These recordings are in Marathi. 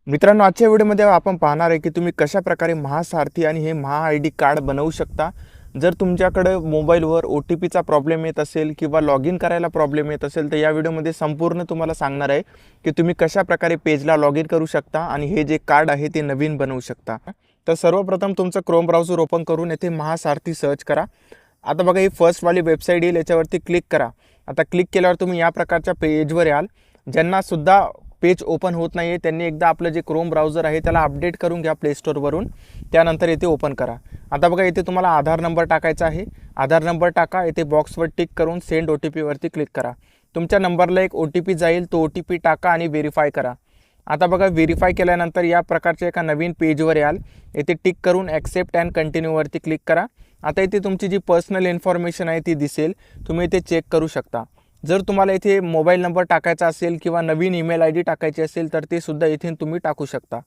मित्रांनो, आजच्या व्हिडिओमध्ये आपण पाहणार आहे की तुम्ही कशा प्रकारे महासारथी आणि हे महा आय डी कार्ड बनवू शकता। जर तुमच्याकडे मोबाईलवर OTPचा प्रॉब्लेम येत असेल किंवा लॉग इन करायला प्रॉब्लेम येत असेल तर या व्हिडिओमध्ये संपूर्ण तुम्हाला सांगणार आहे की तुम्ही कशा प्रकारे पेजला लॉग इन करू शकता आणि हे जे कार्ड आहे ते नवीन बनवू शकता। तर सर्वप्रथम तुमचं क्रोम ब्राउझर ओपन करून येथे महासारथी सर्च करा। आता बघा, ही फर्स्ट वाली वेबसाईट येईल, याच्यावरती क्लिक करा। आता क्लिक केल्यावर तुम्ही या प्रकारच्या पेजवर याल। ज्यांना सुद्धा पेज ओपन होत नाही आहे त्यांनी एकदा आपलं जे क्रोम ब्राउझर आहे त्याला अपडेट करून घ्या प्ले स्टोरवरून, त्यानंतर येथे ओपन करा। आता बघा, इथे तुम्हाला आधार नंबर टाकायचा आहे। आधार नंबर टाका, येथे बॉक्सवर टिक करून सेंड OTP वरती क्लिक करा। तुमच्या नंबरला एक OTP जाईल, तो OTP टाका आणि व्हेरीफाय करा। आता बघा, व्हेरीफाय केल्यानंतर या प्रकारच्या एका नवीन पेजवर याल। येथे टिक करून ॲक्सेप्ट अँड कंटिन्यू वरती क्लिक करा। आता इथे तुमची जी पर्सनल इन्फॉर्मेशन आहे ती दिसेल, तुम्ही इथे चेक करू शकता। जर तुम्हाला इथे मोबाईल नंबर टाकायचा असेल किंवा नवीन ईमेल ID टाकायची असेल तर ते सुद्धा इथे तुम्ही टाकू शकता।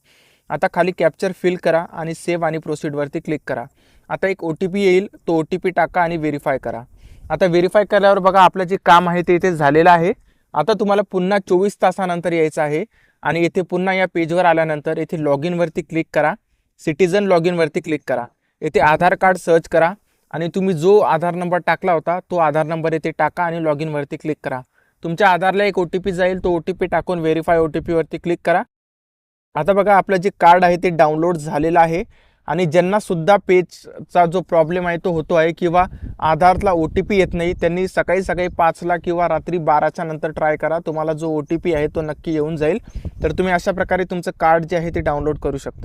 आता खाली कॅप्चर फिल करा आणि सेव्ह आणि प्रोसीडवरती क्लिक करा। आता एक OTP येईल, तो OTP टाका आणि व्हेरीफाय करा। आता व्हेरीफाय केल्यावर बघा, आपलं जे काम आहे ते इथे झालेलं आहे। आता तुम्हाला पुन्हा 24 तासानंतर यायचं आहे आणि इथे पुन्हा या पेजवर आल्यानंतर इथे लॉग इनवरती क्लिक करा। सिटीजन लॉग इनवरती क्लिक करा। इथे आधार कार्ड सर्च करा आणि तुम्ही जो आधार नंबर टाकला होता तो आधार नंबर येथे टाका आणि लॉग इनवरती क्लिक करा। तुमच्या आधारला एक OTP जाईल, तो OTP टाकून व्हेरीफाय OTP वरती क्लिक करा। आता बघा, आपलं जे कार्ड आहे ते डाउनलोड झालेलं आहे आणि ज्यांना सुद्धा पेजचा जो प्रॉब्लेम आहे तो होतो आहे किंवा आधारला OTP येत नाही त्यांनी सकाळी 5ला किंवा रात्री 12च्या नंतर ट्राय करा, तुम्हाला जो OTP आहे तो नक्की येऊन जाईल। तर तुम्ही अशा प्रकारे तुमचं कार्ड जे आहे ते डाउनलोड करू शकता।